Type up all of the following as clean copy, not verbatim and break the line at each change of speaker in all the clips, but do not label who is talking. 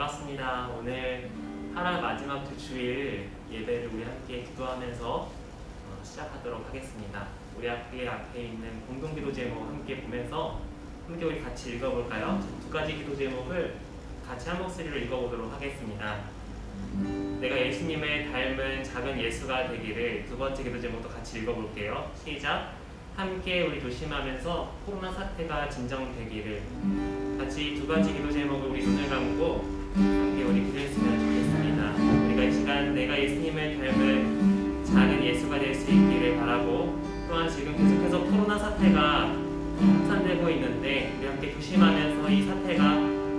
반갑습니다. 오늘 8월 마지막 주 주일 예배를 우리 함께 기도하면서 시작하도록 하겠습니다. 우리 앞에 있는 공동기도 제목 함께 보면서 함께 우리 같이 읽어볼까요? 두 가지 기도 제목을 같이 한 목소리로 읽어보도록 하겠습니다. 내가 예수님을 닮은 작은 예수가 되기를. 두 번째 기도 제목도 같이 읽어볼게요. 시작! 함께 우리 조심하면서 코로나 사태가 진정되기를. 같이 두 가지 기도 제목을 우리 눈을 감고 함께 우리 기도했으면 좋겠습니다. 우리가 이 시간 내가 예수님을 닮은 작은 예수가 될 수 있기를 바라고, 또한 지금 계속해서 코로나 사태가 확산되고 있는데 우리 함께 조심하면서 이 사태가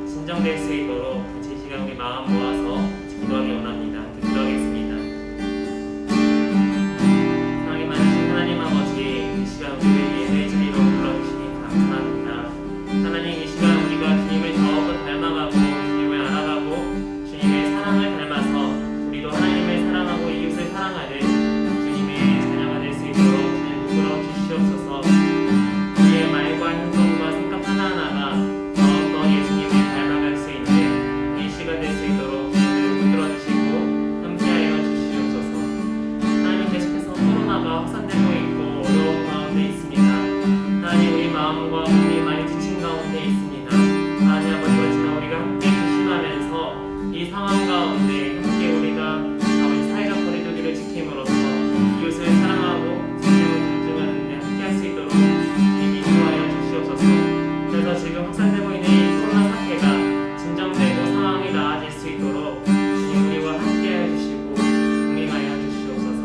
진정될 수 있도록 같이 이 시간 우리 마음 모아서 기도하기 원합니다. 기도하겠습니다. 사랑이 많으신 하나님 아버지, 이 시간 우리를 예배의 자리로 불러주시니 감사합니다. 하나님, 이 시간 우리가 주님을 더욱더 닮아가고 주님을 알아가고 주님의 사랑을 닮아서 우리도 하나님을 사랑하고 이웃을 사랑하는 주님의 자녀가 될 수 있도록 주님 부끄러워 주시옵소서. 우리의 말과 행동과 생각 하나하나가 더욱더 예수님을 닮아갈 수 있는 이 시간 될 수 있도록 주님 붙들어 주시고 함께하여 주시옵소서. 하나님, 계속해서 코로나가 확산되고 있고 어려운 가운데 있습니다. 하나님, 우리 마음과 몸이 많이 지친 가운데 있습니다. 하나님 아버지, 그렇지만 우리가 함께 조심하면서 이 상황 가운데 함께 우리가 아버지 사회적 거리두기를 지킴으로써 이웃을 사랑하고 주님을 존중하는 데 함께 할 수 있도록 주님이 인도하여 주시옵소서. 그래서 지금 확산되고 있는 이 코로나 사태가 진정되고 상황이 나아질 수 있도록 주님 우리와 함께 해주시고 동행하여 주시옵소서.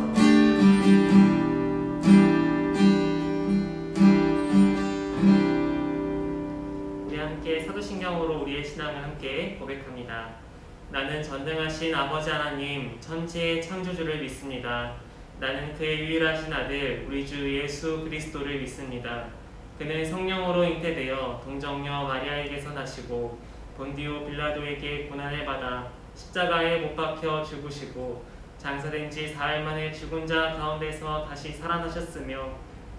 우리 함께 사도신경으로 우리의 신앙을 함께 고백합니다. 나는 전능하신 아버지 하나님, 천지의 창조주를 믿습니다. 나는 그의 유일하신 아들 우리 주 예수 그리스도를 믿습니다. 그는 성령으로 잉태되어 동정녀 마리아에게서 나시고 본디오 빌라도에게 고난을 받아 십자가에 못 박혀 죽으시고 장사된 지 사흘 만에 죽은 자 가운데서 다시 살아나셨으며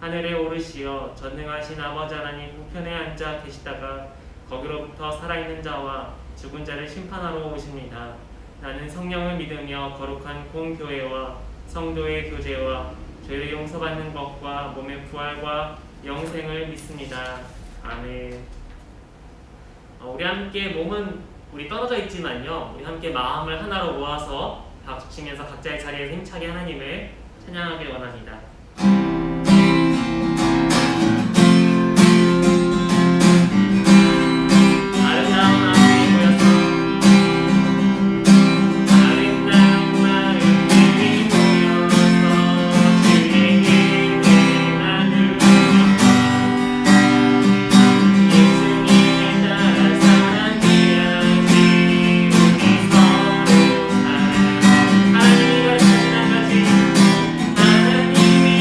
하늘에 오르시어 전능하신 아버지 하나님 우편에 앉아 계시다가 거기로부터 살아있는 자와 죽은 자를 심판하러 오십니다. 나는 성령을 믿으며 거룩한 공교회와 성도의 교제와 죄를 용서받는 것과 몸의 부활과 영생을 믿습니다. 아멘. 우리 함께 몸은 우리 떨어져 있지만요, 우리 함께 마음을 하나로 모아서 박수 치면서 각자의 자리에서 힘차게 하나님을 찬양하길 원합니다.
하나님이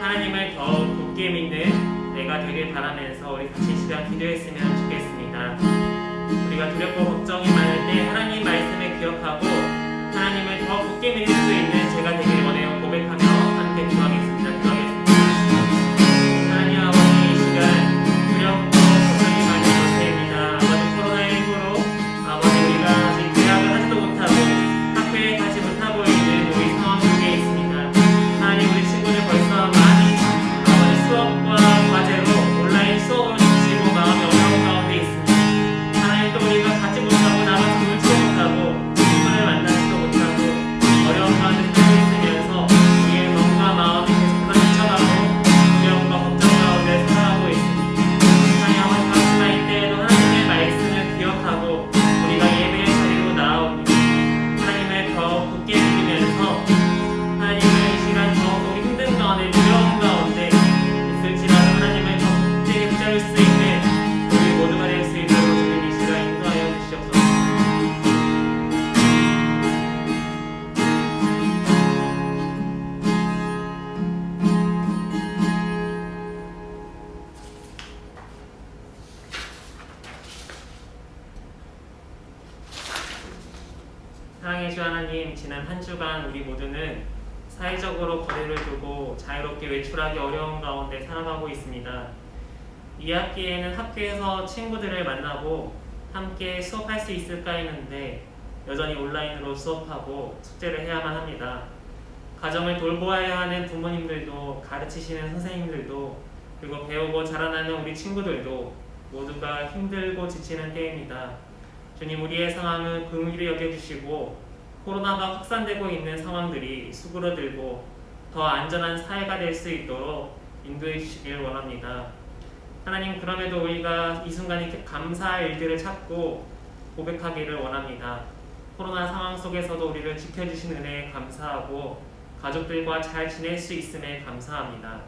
하나님을 더욱 굳게 믿는 내가 되길 바라면서 우리 같이 이 시간 기도했으면 좋겠습니다. 우리가 두렵고 걱정이 많을 때 하나님 말씀을 기억하고 하나님을 더 굳게 믿을 수 있는 제가 되길 원해요 고백하며 함께 기도하겠습니다. 하나님 아버지, 이 시간 두렵고 걱정이 많은 것입니다. 아버지, 코로나19로 아버지 우리가 아직 대학을 하지도 못하고 학교에 가지 못하고 있는 우리 상황 속에 있습니다. 하나님, 우리 친구들 벌써 많이 아버지 수업과 과제로 온라인 수업으로 지치고 마음이 어려운 가운데 있습니다. 하나님, 또 우리가 가지 못하고 나가서 놀지도 못하고 친구를 만나지도 못하고 어려운 가운데 살고 있으면서 우리의 몸과 마음이 계속해서 지쳐가고 두려움과 걱정 가운데 살아가고 있습니다. 하나님 아버지, 그렇지만 이때에도 하나님의 말씀을 기억하고 우리가 예배의 자리로 나아옵니다. 하나님을 더 굳게 믿으면서 하나님을 이 시간 더 우리 힘든 가운데 두려움 가운데 있을지라도 하나님을 더 굳게 붙잡을 수 있는 우리 모두가 될 수 있도록 주님 이 시간 인도하여 주시옵소서. 사랑의 주 하나님, 지난 한 주간 우리 모두는 사회적으로 거리를 두고 자유롭게 외출하기 어려운 가운데 살아가고 있습니다. 이 학기에는 학교에서 친구들을 만나고 함께 수업할 수 있을까 했는데 여전히 온라인으로 수업하고 숙제를 해야만 합니다. 가정을 돌보아야 하는 부모님들도, 가르치시는 선생님들도, 그리고 배우고 자라나는 우리 친구들도 모두가 힘들고 지치는 때입니다. 주님, 우리의 상황은 긍휼히 여겨주시고 코로나가 확산되고 있는 상황들이 수그러들고 더 안전한 사회가 될 수 있도록 인도해 주시길 원합니다. 하나님, 그럼에도 우리가 이 순간에 감사할 일들을 찾고 고백하기를 원합니다. 코로나 상황 속에서도 우리를 지켜주신 은혜에 감사하고 가족들과 잘 지낼 수 있음에 감사합니다.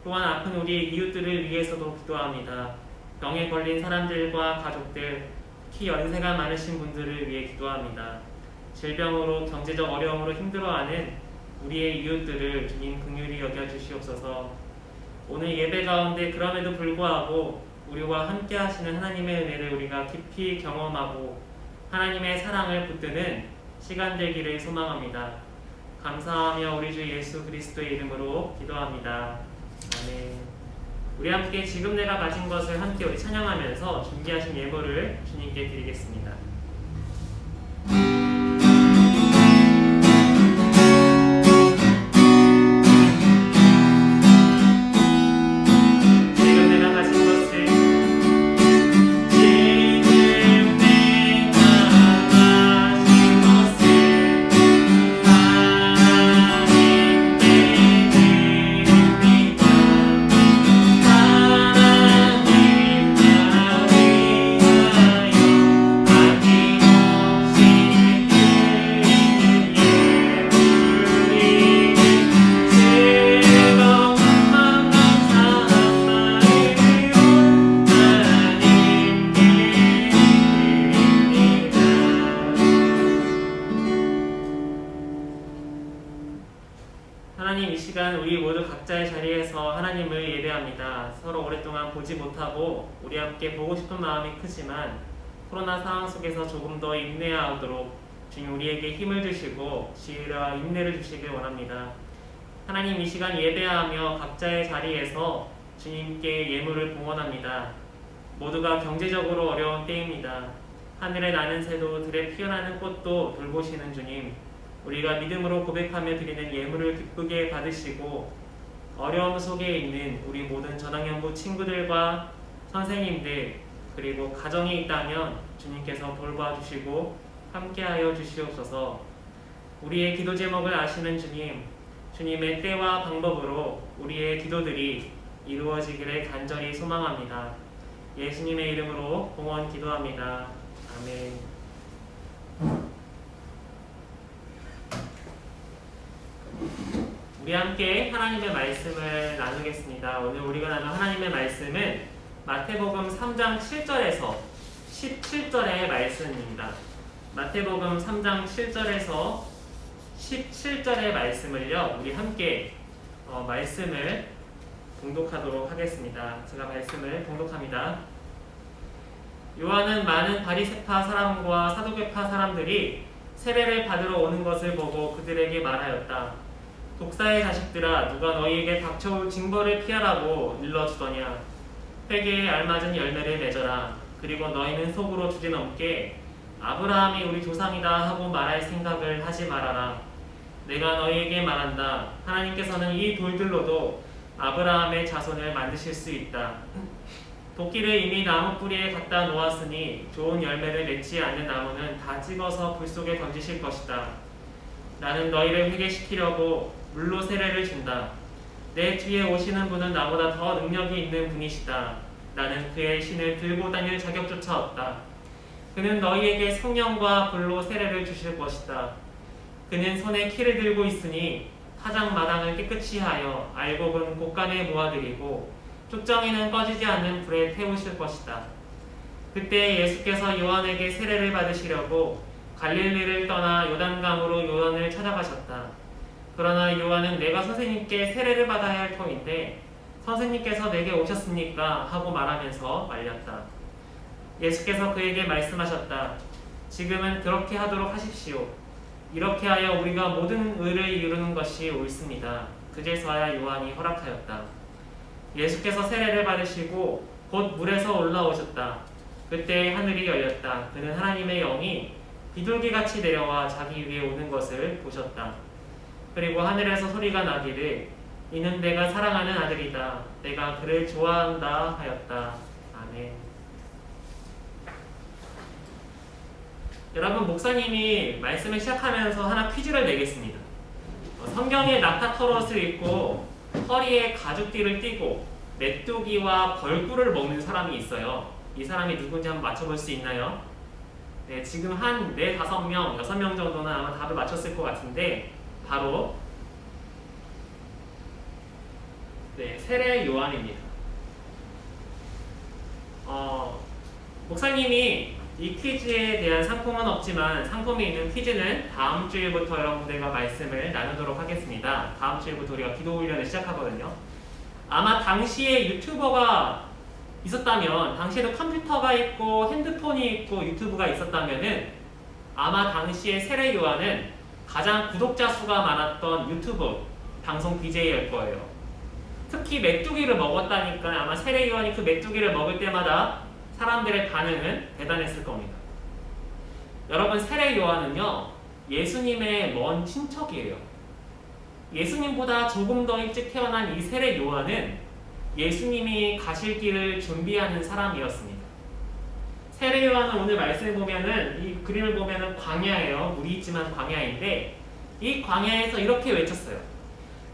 또한 아픈 우리 이웃들을 위해서도 기도합니다. 병에 걸린 사람들과 가족들, 특히 연세가 많으신 분들을 위해 기도합니다. 질병으로 경제적 어려움으로 힘들어하는 우리의 이웃들을 주님 긍휼히 여겨주시옵소서. 오늘 예배 가운데 그럼에도 불구하고 우리와 함께 하시는 하나님의 은혜를 우리가 깊이 경험하고 하나님의 사랑을 붙드는 시간 되기를 소망합니다. 감사하며 우리 주 예수 그리스도의 이름으로 기도합니다. 아멘. 우리 함께 지금 내가 가진 것을 함께 우리 찬양하면서 준비하신 예물을 주님께 드리겠습니다. 하나님, 이 시간 우리 모두 각자의 자리에서 하나님을 예배합니다. 서로 오랫동안 보지 못하고 우리 함께 보고 싶은 마음이 크지만 코로나 상황 속에서 조금 더 인내하도록 주님 우리에게 힘을 주시고 지혜와 인내를 주시길 원합니다. 하나님, 이 시간 예배하며 각자의 자리에서 주님께 예물을 봉헌합니다. 모두가 경제적으로 어려운 때입니다. 하늘에 나는 새도 들에 피어나는 꽃도 돌보시는 주님, 우리가 믿음으로 고백하며 드리는 예물을 기쁘게 받으시고 어려움 속에 있는 우리 모든 전학연부 친구들과 선생님들 그리고 가정이 있다면 주님께서 돌봐 주시고 함께하여 주시옵소서. 우리의 기도 제목을 아시는 주님, 주님의 때와 방법으로 우리의 기도들이 이루어지기를 간절히 소망합니다. 예수님의 이름으로 봉헌 기도합니다. 아멘. 우리 함께 하나님의 말씀을 나누겠습니다. 오늘 우리가 나눌 하나님의 말씀은 마태복음 3장 7절에서 17절의 말씀입니다. 마태복음 3장 7절에서 17절의 말씀을요, 우리 함께 말씀을 봉독하도록 하겠습니다. 제가 말씀을 봉독합니다. 요한은 많은 바리새파 사람과 사두개파 사람들이 세례를 받으러 오는 것을 보고 그들에게 말하였다. 독사의 자식들아, 누가 너희에게 닥쳐올 징벌을 피하라고 일러주더냐. 회개에 알맞은 열매를 맺어라. 그리고 너희는 속으로 주제넘게 아브라함이 우리 조상이다 하고 말할 생각을 하지 말아라. 내가 너희에게 말한다. 하나님께서는 이 돌들로도 아브라함의 자손을 만드실 수 있다. 도끼를 이미 나무 뿌리에 갖다 놓았으니 좋은 열매를 맺지 않는 나무는 다 찍어서 불 속에 던지실 것이다. 나는 너희를 회개시키려고 물로 세례를 준다. 내 뒤에 오시는 분은 나보다 더 능력이 있는 분이시다. 나는 그의 신을 들고 다닐 자격조차 없다. 그는 너희에게 성령과 불로 세례를 주실 것이다. 그는 손에 키를 들고 있으니 타작마당을 깨끗이 하여 알곡은 곳간에 모아들이고 쪽정이는 꺼지지 않는 불에 태우실 것이다. 그때 예수께서 요한에게 세례를 받으시려고 갈릴리를 떠나 요단강으로 요한을 찾아가셨다. 그러나 요한은 내가 선생님께 세례를 받아야 할 터인데 선생님께서 내게 오셨습니까? 하고 말하면서 말렸다. 예수께서 그에게 말씀하셨다. 지금은 그렇게 하도록 하십시오. 이렇게 하여 우리가 모든 의를 이루는 것이 옳습니다. 그제서야 요한이 허락하였다. 예수께서 세례를 받으시고 곧 물에서 올라오셨다. 그때 하늘이 열렸다. 그는 하나님의 영이 비둘기같이 내려와 자기 위에 오는 것을 보셨다. 그리고 하늘에서 소리가 나기를 이는 내가 사랑하는 아들이다. 내가 그를 좋아한다 하였다. 아멘. 여러분, 목사님이 말씀을 시작하면서 하나 퀴즈를 내겠습니다. 성경에 낙타터롯을 입고 허리에 가죽띠를 띠고 메뚜기와 벌꿀을 먹는 사람이 있어요. 이 사람이 누군지 한번 맞춰볼 수 있나요? 네, 지금 한 4, 5명, 6명 정도는 아마 답을 맞췄을 것 같은데 바로 세례 요한입니다. 목사님이 이 퀴즈에 대한 상품은 없지만 상품이 있는 퀴즈는 다음 주일부터 여러분들과 말씀을 나누도록 하겠습니다. 다음 주일부터 우리가 기도 훈련을 시작하거든요. 아마 당시에 유튜버가 있었다면, 당시에도 컴퓨터가 있고 핸드폰이 있고 유튜브가 있었다면은 아마 당시에 세례 요한은 가장 구독자 수가 많았던 유튜브 방송 BJ일 거예요. 특히 메뚜기를 먹었다니까 아마 세례 요한이 그 메뚜기를 먹을 때마다 사람들의 반응은 대단했을 겁니다. 여러분, 세례 요한은요, 예수님의 먼 친척이에요. 예수님보다 조금 더 일찍 태어난 이 세례 요한은 예수님이 가실 길을 준비하는 사람이었습니다. 세례 요한은 오늘 말씀을 보면은, 이 그림을 보면은 광야예요. 물이 있지만 광야인데, 이 광야에서 이렇게 외쳤어요.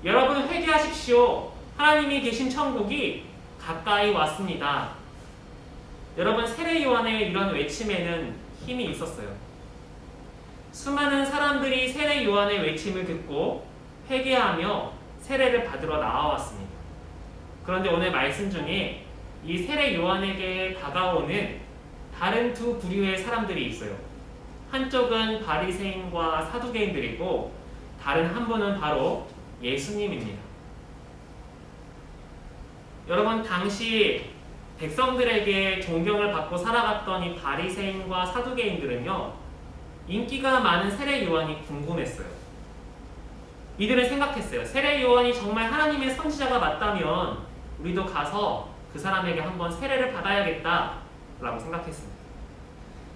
여러분, 회개하십시오. 하나님이 계신 천국이 가까이 왔습니다. 여러분, 세례 요한의 이런 외침에는 힘이 있었어요. 수많은 사람들이 세례 요한의 외침을 듣고 회개하며 세례를 받으러 나와왔습니다. 그런데 오늘 말씀 중에 이 세례 요한에게 다가오는 다른 두 부류의 사람들이 있어요. 한쪽은 바리새인과 사두개인들이고 다른 한 분은 바로 예수님입니다. 여러분, 당시 백성들에게 존경을 받고 살아갔던 이 바리새인과 사두개인들은요, 인기가 많은 세례 요한이 궁금했어요. 이들은 생각했어요. 세례 요한이 정말 하나님의 선지자가 맞다면 우리도 가서 그 사람에게 한번 세례를 받아야겠다 라고 생각했습니다.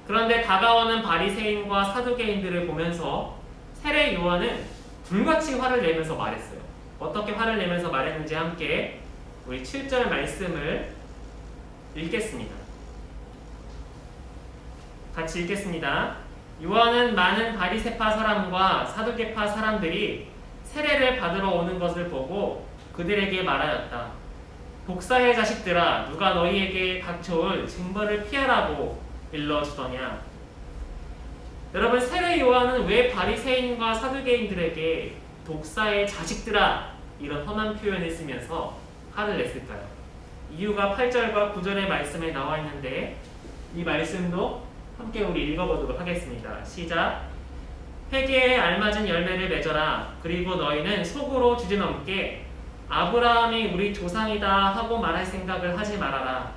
그런데 다가오는 바리새인과 사두개인들을 보면서 세례 요한은 불같이 화를 내면서 말했어요. 어떻게 화를 내면서 말했는지 함께 우리 7절 말씀을 읽겠습니다. 같이 읽겠습니다. 요한은 많은 바리새파 사람과 사두개파 사람들이 세례를 받으러 오는 것을 보고 그들에게 말하였다. 독사의 자식들아, 누가 너희에게 닥쳐올 징벌을 피하라고 일러주더냐. 여러분, 세례 요한은 왜 바리새인과 사두개인들에게 독사의 자식들아 이런 험한 표현을 쓰면서 화를 냈을까요? 이유가 8절과 9절의 말씀에 나와 있는데 이 말씀도 함께 우리 읽어보도록 하겠습니다. 시작. 회개에 알맞은 열매를 맺어라. 그리고 너희는 속으로 주제넘게 아브라함이 우리 조상이다 하고 말할 생각을 하지 말아라.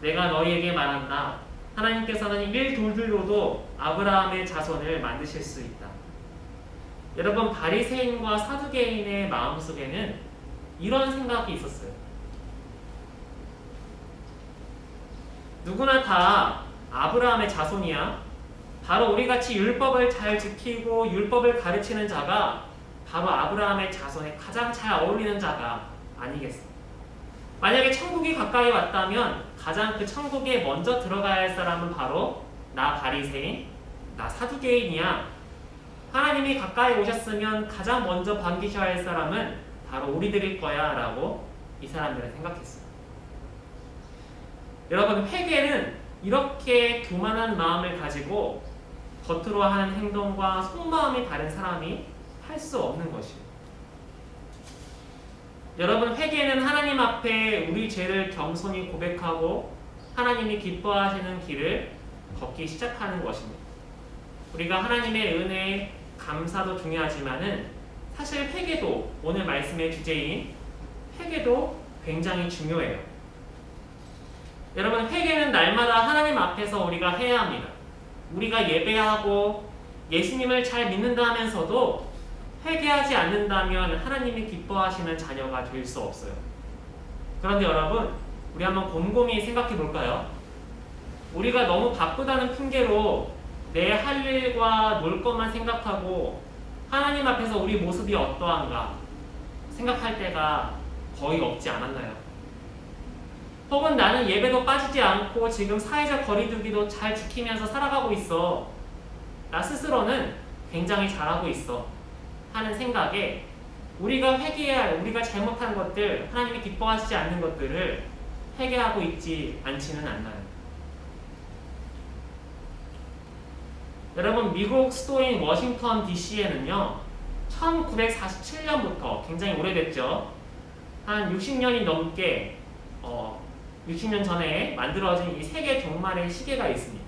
내가 너희에게 말한다. 하나님께서는 일돌들로도 아브라함의 자손을 만드실 수 있다. 여러분, 바리새인과 사두개인의 마음속에는 이런 생각이 있었어요. 누구나 다 아브라함의 자손이야. 바로 우리같이 율법을 잘 지키고 율법을 가르치는 자가 바로 아브라함의 자손에 가장 잘 어울리는 자가 아니겠어. 만약에 천국이 가까이 왔다면 가장 그 천국에 먼저 들어가야 할 사람은 바로 나 바리새인, 나 사두개인이야. 하나님이 가까이 오셨으면 가장 먼저 반기셔야 할 사람은 바로 우리들일 거야 라고 이 사람들은 생각했어요. 여러분, 회개는 이렇게 교만한 마음을 가지고 겉으로 하는 행동과 속마음이 다른 사람이 할 수 없는 것이에요. 여러분, 회개는 하나님 앞에 우리 죄를 겸손히 고백하고 하나님이 기뻐하시는 길을 걷기 시작하는 것입니다. 우리가 하나님의 은혜에 감사도 중요하지만은 사실 회개도, 오늘 말씀의 주제인 회개도 굉장히 중요해요. 여러분, 회개는 날마다 하나님 앞에서 우리가 해야 합니다. 우리가 예배하고 예수님을 잘 믿는다 하면서도 회개하지 않는다면 하나님이 기뻐하시는 자녀가 될 수 없어요. 그런데 여러분, 우리 한번 곰곰이 생각해 볼까요? 우리가 너무 바쁘다는 핑계로 내 할 일과 놀 것만 생각하고 하나님 앞에서 우리 모습이 어떠한가 생각할 때가 거의 없지 않았나요? 혹은 나는 예배도 빠지지 않고 지금 사회적 거리두기도 잘 지키면서 살아가고 있어. 나 스스로는 굉장히 잘하고 있어. 하는 생각에 우리가 회개해야 할, 우리가 잘못한 것들, 하나님이 기뻐하시지 않는 것들을 회개하고 있지 않지는 않나요? 여러분, 미국 수도인 워싱턴 DC에는요 1947년부터 굉장히 오래됐죠. 한 60년이 넘게 60년 전에 만들어진 이 세계 종말의 시계가 있습니다.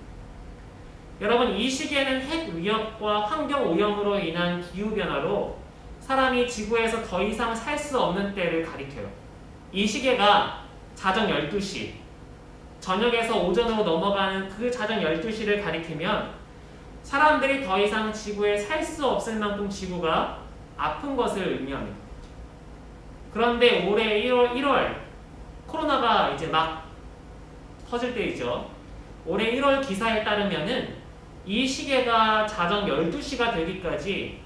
여러분, 이 시계는 핵 위협과 환경 오염으로 인한 기후변화로 사람이 지구에서 더 이상 살 수 없는 때를 가리켜요. 이 시계가 자정 12시, 저녁에서 오전으로 넘어가는 그 자정 12시를 가리키면 사람들이 더 이상 지구에 살 수 없을 만큼 지구가 아픈 것을 의미합니다. 그런데 올해 1월 코로나가 이제 막 터질 때이죠. 올해 1월 기사에 따르면은 이 시계가 자정 12시가 되기까지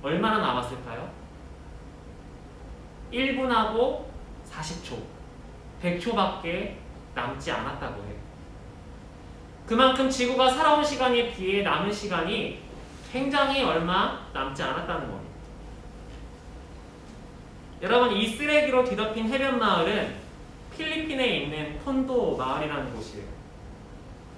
얼마나 남았을까요? 1분하고 40초, 100초밖에 남지 않았다고 해요. 그만큼 지구가 살아온 시간에 비해 남은 시간이 굉장히 얼마 남지 않았다는 겁니다. 여러분, 이 쓰레기로 뒤덮인 해변 마을은 필리핀에 있는 콘도 마을이라는 곳이에요.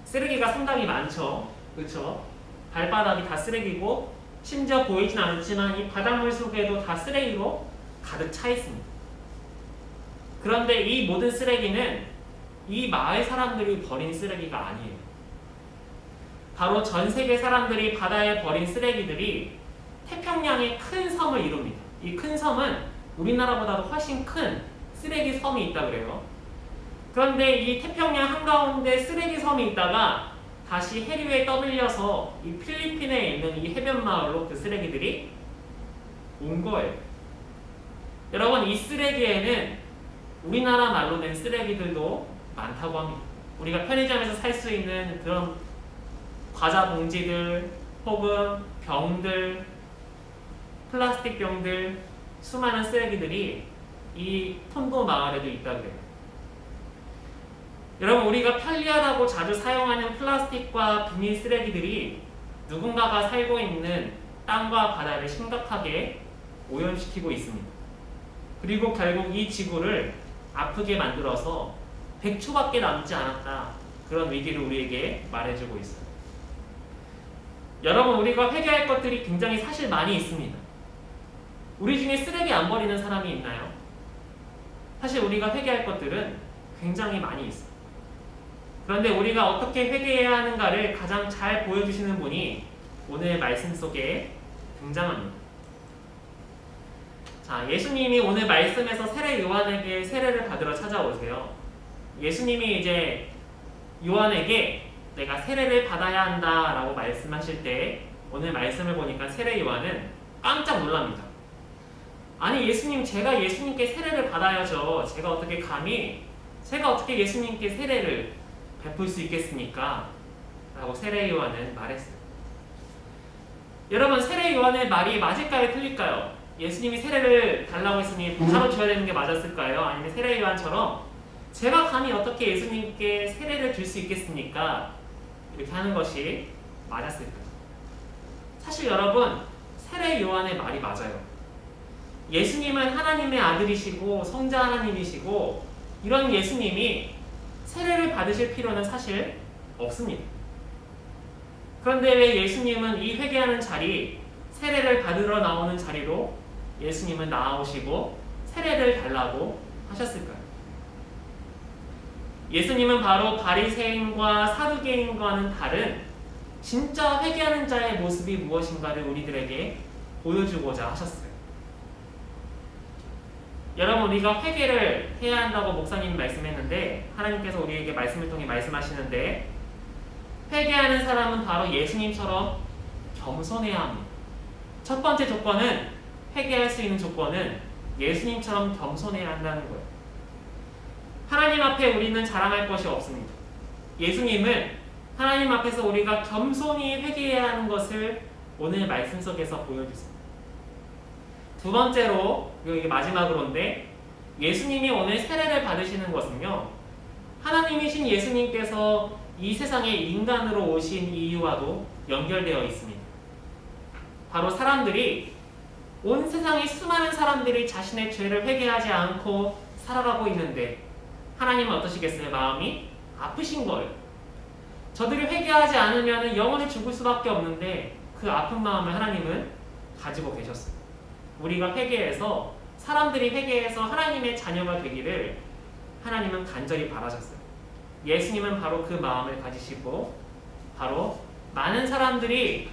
쓰레기가 상당히 많죠. 그렇죠? 발바닥이 다 쓰레기고 심지어 보이진 않지만 이 바닷물 속에도 다 쓰레기로 가득 차 있습니다. 그런데 이 모든 쓰레기는 이 마을 사람들이 버린 쓰레기가 아니에요. 바로 전 세계 사람들이 바다에 버린 쓰레기들이 태평양의 큰 섬을 이룹니다. 이 큰 섬은 우리나라보다도 훨씬 큰 쓰레기 섬이 있다 그래요. 그런데 이 태평양 한가운데 쓰레기 섬이 있다가 다시 해류에 떠밀려서 이 필리핀에 있는 이 해변 마을로 그 쓰레기들이 온 거예요. 여러분, 이 쓰레기에는 우리나라 말로 된 쓰레기들도 많다고 합니다. 우리가 편의점에서 살 수 있는 그런 과자 봉지들 혹은 병들, 플라스틱 병들, 수많은 쓰레기들이 이 콘도 마을에도 있다고 해요. 여러분, 우리가 편리하다고 자주 사용하는 플라스틱과 비닐 쓰레기들이 누군가가 살고 있는 땅과 바다를 심각하게 오염시키고 있습니다. 그리고 결국 이 지구를 아프게 만들어서 100초밖에 남지 않았다, 그런 위기를 우리에게 말해주고 있어요. 여러분, 우리가 회개할 것들이 굉장히 사실 많이 있습니다. 우리 중에 쓰레기 안 버리는 사람이 있나요? 사실 우리가 회개할 것들은 굉장히 많이 있어요. 그런데 우리가 어떻게 회개해야 하는가를 가장 잘 보여주시는 분이 오늘 말씀 속에 등장합니다. 자, 예수님이 오늘 말씀에서 세례 요한에게 세례를 받으러 찾아오세요. 예수님이 이제 요한에게 내가 세례를 받아야 한다 라고 말씀하실 때 오늘 말씀을 보니까 세례 요한은 깜짝 놀랍니다. 아니 예수님, 제가 예수님께 세례를 받아야죠. 제가 어떻게 예수님께 세례를 베풀 수 있겠습니까? 라고 세례 요한은 말했어요. 여러분, 세례 요한의 말이 맞을까요? 틀릴까요? 예수님이 세례를 달라고 했으니 바로 줘야 되는 게 맞았을까요? 아니면 세례 요한처럼 제가 감히 어떻게 예수님께 세례를 줄 수 있겠습니까? 이렇게 하는 것이 맞았을까요? 사실 여러분, 세례 요한의 말이 맞아요. 예수님은 하나님의 아들이시고 성자 하나님이시고 이런 예수님이 세례를 받으실 필요는 사실 없습니다. 그런데 왜 예수님은 이 회개하는 자리, 세례를 받으러 나오는 자리로 예수님은 나오시고 세례를 달라고 하셨을까요? 예수님은 바로 바리새인과 사두개인과는 다른 진짜 회개하는 자의 모습이 무엇인가를 우리들에게 보여주고자 하셨어요. 여러분, 우리가 회개를 해야 한다고 목사님이 말씀했는데 하나님께서 우리에게 말씀을 통해 말씀하시는데 회개하는 사람은 바로 예수님처럼 겸손해야 합니다. 첫 번째 조건은, 회개할 수 있는 조건은 예수님처럼 겸손해야 한다는 거예요. 하나님 앞에 우리는 자랑할 것이 없습니다. 예수님은 하나님 앞에서 우리가 겸손히 회개해야 하는 것을 오늘 말씀 속에서 보여주세요. 두 번째로, 이게 마지막으로인데, 예수님이 오늘 세례를 받으시는 것은요, 하나님이신 예수님께서 이 세상에 인간으로 오신 이유와도 연결되어 있습니다. 바로 사람들이, 온 세상의 수많은 사람들이 자신의 죄를 회개하지 않고 살아가고 있는데 하나님은 어떠시겠어요? 마음이 아프신 거예요. 저들이 회개하지 않으면 영원히 죽을 수밖에 없는데 그 아픈 마음을 하나님은 가지고 계셨어요. 우리가 회개해서, 사람들이 회개해서 하나님의 자녀가 되기를 하나님은 간절히 바라셨어요. 예수님은 바로 그 마음을 가지시고 바로 많은 사람들이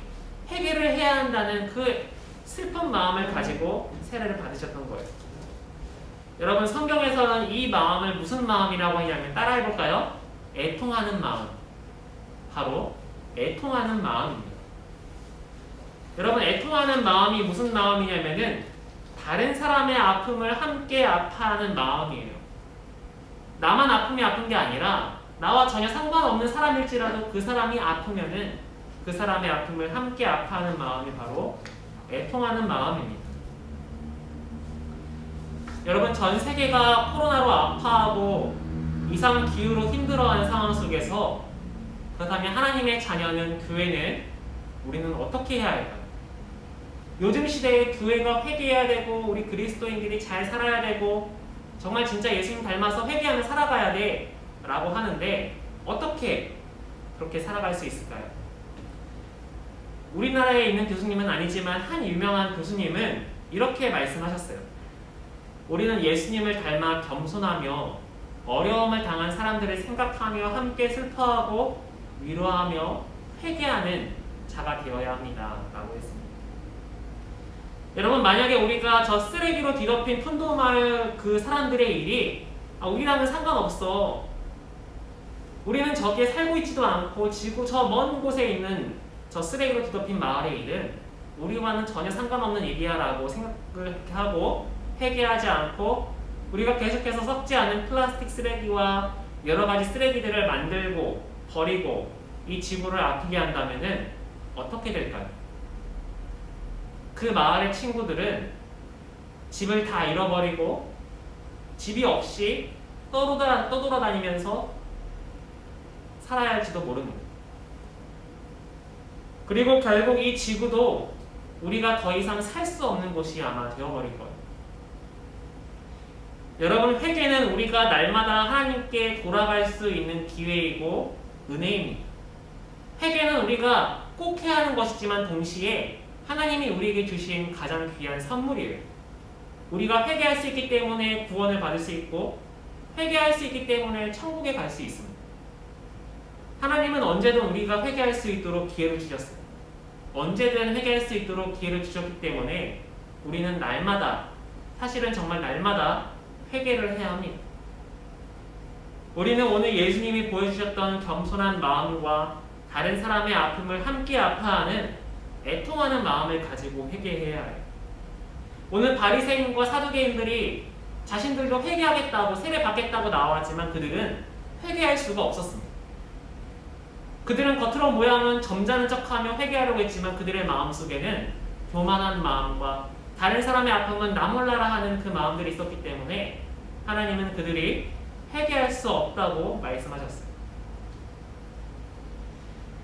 회개를 해야 한다는 그 슬픈 마음을 가지고 세례를 받으셨던 거예요. 여러분, 성경에서는 이 마음을 무슨 마음이라고 하냐면, 따라해볼까요? 애통하는 마음. 바로 애통하는 마음입니다. 여러분, 애통하는 마음이 무슨 마음이냐면은 다른 사람의 아픔을 함께 아파하는 마음이에요. 나만 아픔이 아픈 게 아니라 나와 전혀 상관없는 사람일지라도 그 사람이 아프면은 그 사람의 아픔을 함께 아파하는 마음이 바로 애통하는 마음입니다. 여러분, 전 세계가 코로나로 아파하고 이상 기후로 힘들어하는 상황 속에서, 그렇다면 하나님의 자녀는, 교회는, 우리는 어떻게 해야 할까요? 요즘 시대에 교회가 회개해야 되고 우리 그리스도인들이 잘 살아야 되고 정말 진짜 예수님 닮아서 회개하며 살아가야 돼 라고 하는데 어떻게 그렇게 살아갈 수 있을까요? 우리나라에 있는 교수님은 아니지만 한 유명한 교수님은 이렇게 말씀하셨어요. 우리는 예수님을 닮아 겸손하며 어려움을 당한 사람들을 생각하며 함께 슬퍼하고 위로하며 회개하는 자가 되어야 합니다 라고 했습니다. 여러분, 만약에 우리가 저 쓰레기로 뒤덮인 푼도마을 그 사람들의 일이 우리랑은 상관없어, 우리는 저기에 살고 있지도 않고 지구 저 먼 곳에 있는 저 쓰레기로 뒤덮인 마을의 일은 우리와는 전혀 상관없는 일이야 라고 생각을 하고 회개하지 않고 우리가 계속해서 썩지 않은 플라스틱 쓰레기와 여러 가지 쓰레기들을 만들고 버리고 이 지구를 아프게 한다면은 어떻게 될까요? 그 마을의 친구들은 집을 다 잃어버리고 집이 없이 떠돌아다니면서 살아야 할지도 모릅니다. 그리고 결국 이 지구도 우리가 더 이상 살 수 없는 곳이 아마 되어버릴 거예요. 여러분, 회개는 우리가 날마다 하나님께 돌아갈 수 있는 기회이고 은혜입니다. 회개는 우리가 꼭 해야 하는 것이지만 동시에 하나님이 우리에게 주신 가장 귀한 선물이에요. 우리가 회개할 수 있기 때문에 구원을 받을 수 있고 회개할 수 있기 때문에 천국에 갈 수 있습니다. 하나님은 언제든 우리가 회개할 수 있도록 기회를 주셨어요. 언제든 회개할 수 있도록 기회를 주셨기 때문에 우리는 날마다 사실은 정말 날마다 회개를 해야 합니다. 우리는 오늘 예수님이 보여주셨던 겸손한 마음과 다른 사람의 아픔을 함께 아파하는 애통하는 마음을 가지고 회개해야 해요. 오늘 바리새인과 사두개인들이 자신들도 회개하겠다고 세례 받겠다고 나왔지만 그들은 회개할 수가 없었습니다. 그들은 겉으로 모양은 점잖은 척하며 회개하려고 했지만 그들의 마음속에는 교만한 마음과 다른 사람의 아픔은 나 몰라라 하는 그 마음들이 있었기 때문에 하나님은 그들이 회개할 수 없다고 말씀하셨어요.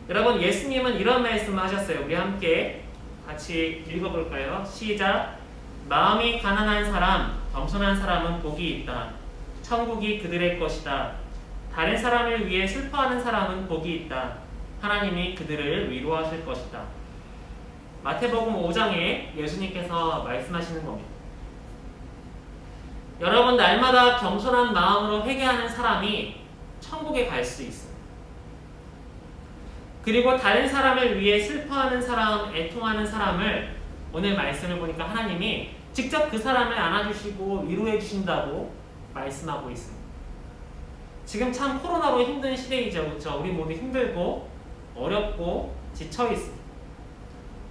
여러분, 예수님은 이런 말씀을 하셨어요. 우리 함께 같이 읽어볼까요? 시작. 마음이 가난한 사람, 겸손한 사람은 복이 있다. 천국이 그들의 것이다. 다른 사람을 위해 슬퍼하는 사람은 복이 있다. 하나님이 그들을 위로하실 것이다. 마태복음 5장에 예수님께서 말씀하시는 겁니다. 여러분, 날마다 겸손한 마음으로 회개하는 사람이 천국에 갈 수 있습니다. 그리고 다른 사람을 위해 슬퍼하는 사람, 애통하는 사람을 오늘 말씀을 보니까 하나님이 직접 그 사람을 안아주시고 위로해 주신다고 말씀하고 있습니다. 지금 참 코로나로 힘든 시대이죠. 그렇죠? 우리 모두 힘들고 어렵고 지쳐 있습니다.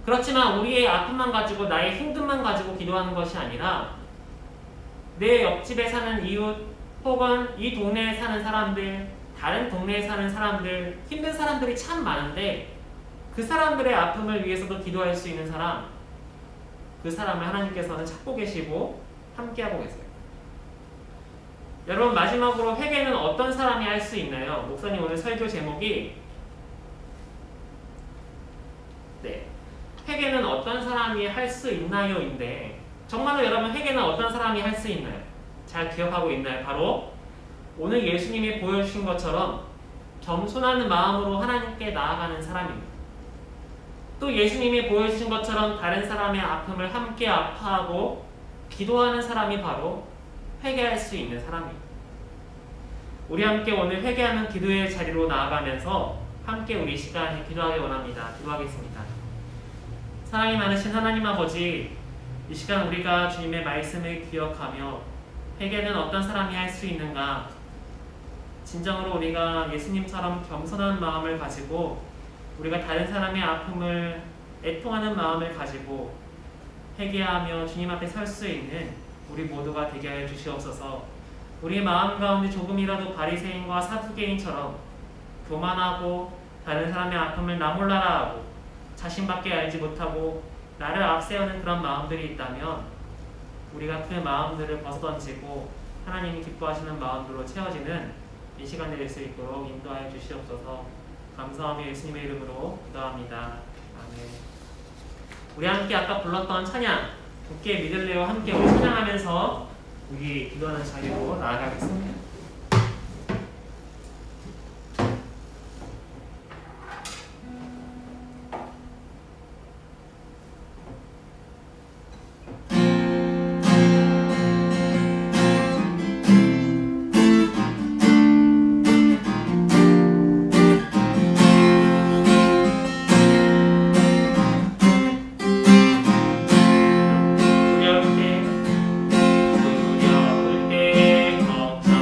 그렇지만 우리의 아픔만 가지고 나의 힘듦만 가지고 기도하는 것이 아니라 내 옆집에 사는 이웃 혹은 이 동네에 사는 사람들, 다른 동네에 사는 사람들, 힘든 사람들이 참 많은데 그 사람들의 아픔을 위해서도 기도할 수 있는 사람, 그 사람을 하나님께서는 찾고 계시고 함께하고 계세요. 여러분, 마지막으로 회개는 어떤 사람이 할 수 있나요? 목사님 오늘 설교 제목이 회개는 어떤 사람이 할 수 있나요? 인데 정말로 여러분, 회개는 어떤 사람이 할 수 있나요? 잘 기억하고 있나요? 바로 오늘 예수님이 보여주신 것처럼 겸손한 마음으로 하나님께 나아가는 사람입니다. 또 예수님이 보여주신 것처럼 다른 사람의 아픔을 함께 아파하고 기도하는 사람이 바로 회개할 수 있는 사람입니다. 우리 함께 오늘 회개하는 기도의 자리로 나아가면서 함께 우리 시간에 기도하기 원합니다. 기도하겠습니다. 사랑이 많으신 하나님 아버지, 이 시간 우리가 주님의 말씀을 기억하며 회개는 어떤 사람이 할 수 있는가, 진정으로 우리가 예수님처럼 겸손한 마음을 가지고 우리가 다른 사람의 아픔을 애통하는 마음을 가지고 회개하며 주님 앞에 설 수 있는 우리 모두가 되게 하여 주시옵소서. 우리의 마음 가운데 조금이라도 바리새인과 사두개인처럼 교만하고 다른 사람의 아픔을 나 몰라라 하고 자신밖에 알지 못하고 나를 앞세우는 그런 마음들이 있다면 우리가 그 마음들을 벗어던지고 하나님이 기뻐하시는 마음으로 채워지는 이 시간이 될 수 있도록 인도하여 주시옵소서. 감사하며 예수님의 이름으로 기도합니다. 아멘. 우리 함께 아까 불렀던 찬양 굳게 믿을래요 함께 우리 찬양하면서 우리 기도하는 자리로 나아가겠습니다. 두려울 때 걱정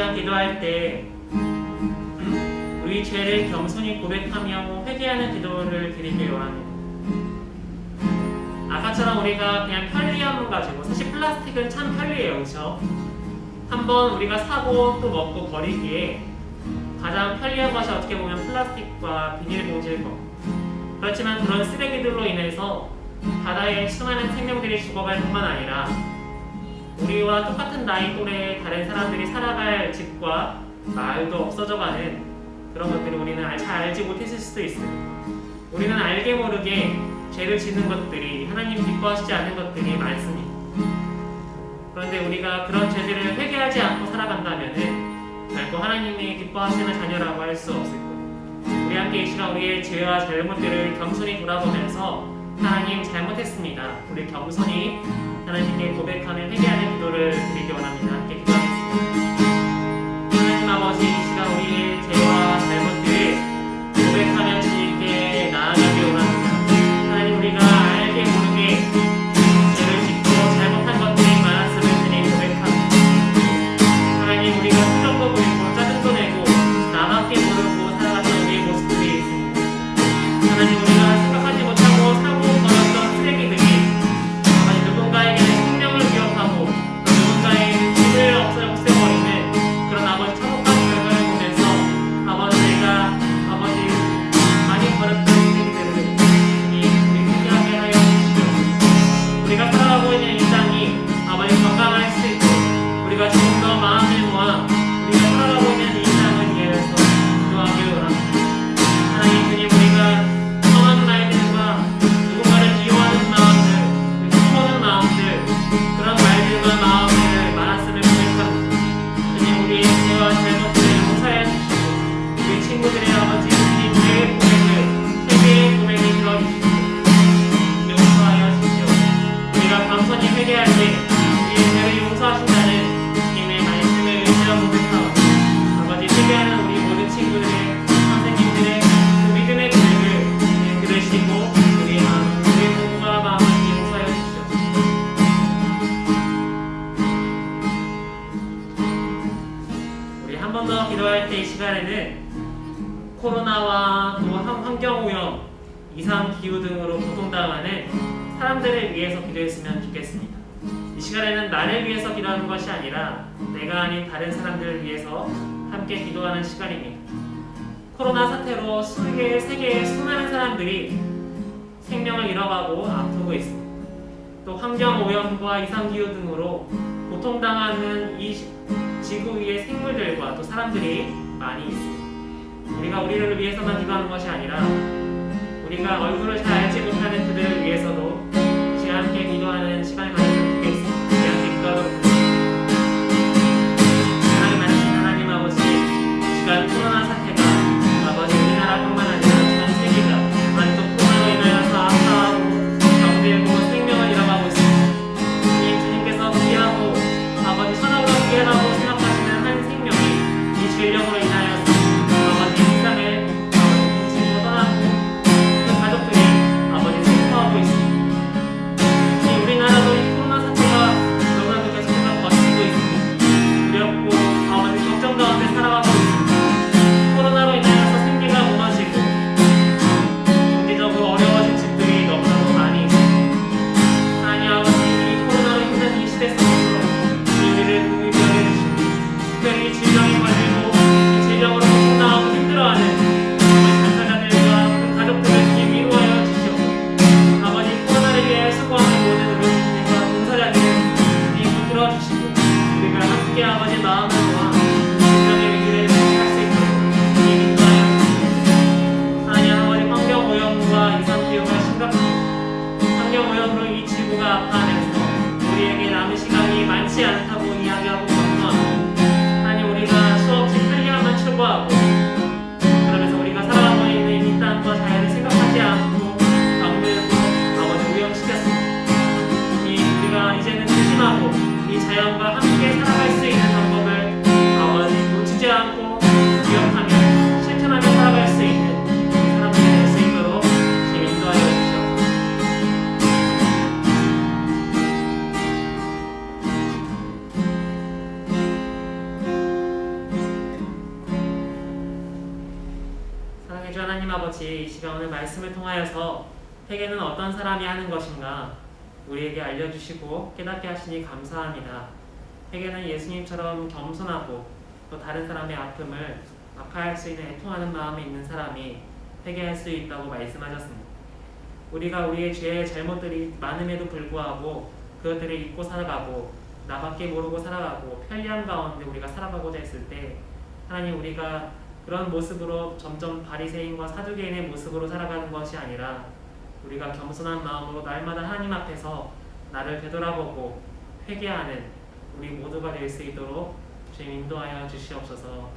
우리가 기도할 때 우리 죄를 겸손히 고백하며 회개하는 기도를 드리길 원합니다. 아까처럼 우리가 그냥 편리함을 가지고, 사실 플라스틱은 참 편리해요, 그렇죠? 한번 우리가 사고 또 먹고 버리기에 가장 편리한 것이 어떻게 보면 플라스틱과 비닐봉지일 거. 그렇지만 그런 쓰레기들로 인해서 바다에 수많은 생명들이 죽어갈 뿐만 아니라 우리와 똑같은 나이 또래의 다른 사람들이 살아갈 집과 마을도 없어져가는 그런 것들을 우리는 잘 알지 못했을 수도 있어요. 우리는 알게 모르게 죄를 짓는 것들이, 하나님 기뻐하시지 않는 것들이 많습니다. 그런데 우리가 그런 죄들을 회개하지 않고 살아간다면 결코 하나님이 기뻐하시는 자녀라고 할 수 없을 거예요. 우리 함께 이 시간 우리의 죄와 잘못들을 겸손히 돌아보면서 하나님 잘못했습니다, 우리 겸손히 하나님께 고백하는 회개하는 기도를 드리기 원합니다. 함께 기도하겠습니다. 하나님 아버지, 이 시간 우리의 죄와 잘못들을 고백하며 주님께 나아가기 원합니다. 하나님, 우리가 알게 모르게 죄를 짓고 잘못한 것들이 많았음을 주님 고백합니다. 하나님, 우리가 수정도 부리고 짜증도 내고 나밖에 모르고 살아갔던 우리의 모습들이 있습니다. 하나님, 우리가 생각하지 못하고 사고 걸었던 쓰레기들이 아버지 누군가에게는 생명을 위협하고 또 누군가의 집을 없애버리는 그런 아버지 참혹한 결과를 보면서 아버지, 내가 아버지 많이 버렸던 쓰레기들을 주님 우리 회개하게 하여 주시옵소서. 우리가 살아가고 있는 일상이 아버지 건강할 수 있고 우리가 조금 더 마음을 모아 우리가 살아가고 있는 일상을 위해서 기도하기를 원합니다. 하나님, 주님, 우리가 성한 말들과 누군가를 미워하는 마음들, 흉보는 마음들, 그런 말들과 마음을 많았음을 고백합니다. 주님, 우리의 죄와 잘못들을 용서하여 주시고 우리 친구들의 아버지 주님 죄의 고백을, 회개의 고백을 들어주시고 용서하여 주시오. 우리가 겸손히 회개할 때 우리의 죄를 용서하신다는 주님의 말씀을 의지하고 고백하오. 아버지, 회개하는 우리 모든 친구들의, 선생님들의 그 믿음의 고백을 들으시고 우리의 마음, 우리의 몸과 마음을 용서하여 주시옵소서. 우리 한 번 더 기도할 때 이 시간에는 코로나와 또 환경오염, 이상기후 등으로 고통당하는 사람들을 위해서 기도했으면 좋겠습니다. 이 시간에는 나를 위해서 기도하는 것이 아니라 내가 아닌 다른 사람들을 위해서 함께 기도하는 시간입니다. 코로나 사태로 세계의 수많은 사람들이 생명을 잃어가고 아프고 있습니다. 또 환경오염과 이상기후 등으로 고통당하는 이 지구 위의 생물들과 또 사람들이 많이 있습니다. 우리가 우리를 위해서만 기도하는 것이 아니라 우리가 얼굴을 잘 알지 못하는 그들을 위해서도 시간 함께 기도하는 시간을 가졌으면 좋겠습니다. 우리 함께 기도하도록 하겠습니다. 사랑이 많으신 하나님 아버지, 이 시간 코로나 사태가 아버지 우리나라뿐만 아니라 전 세계가 많이 또 코로나로 인하여서 아파하고 병들고 생명을 잃어가고 있습니다. 주님께서 귀하고 아버지 천하보다 귀하다고 생각하시는 한 생명이 이 질병으로 인하여서 아버지 세상을 부모로 떠나고 그 가족들이 아버지 슬퍼하고 있습니다. 우리나라도 이 하나님 아버지, 이 시간 오늘 말씀을 통하여서 회개는 어떤 사람이 하는 것인가 우리에게 알려주시고 깨닫게 하시니 감사합니다. 회개는 예수님처럼 겸손하고 또 다른 사람의 아픔을 아파할 수 있는 애통하는 마음이 있는 사람이 회개할 수 있다고 말씀하셨습니다. 우리가 우리의 죄의 잘못들이 많음에도 불구하고 그것들을 잊고 살아가고 나밖에 모르고 살아가고 편리함 가운데 우리가 살아가고자 했을 때 하나님, 우리가 그런 모습으로 점점 바리새인과 사두개인의 모습으로 살아가는 것이 아니라 우리가 겸손한 마음으로 날마다 하나님 앞에서 나를 되돌아보고 회개하는 우리 모두가 될 수 있도록 주님 인도하여 주시옵소서.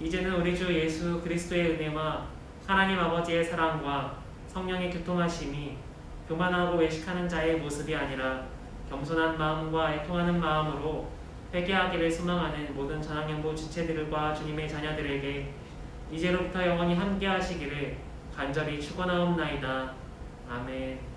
이제는 우리 주 예수 그리스도의 은혜와 하나님 아버지의 사랑과 성령의 교통하심이 교만하고 외식하는 자의 모습이 아니라 겸손한 마음과 애통하는 마음으로 회개하기를 소망하는 모든 전학연부 지체들과 주님의 자녀들에게 이제로부터 영원히 함께 하시기를 간절히 축원하옵나이다. 아멘.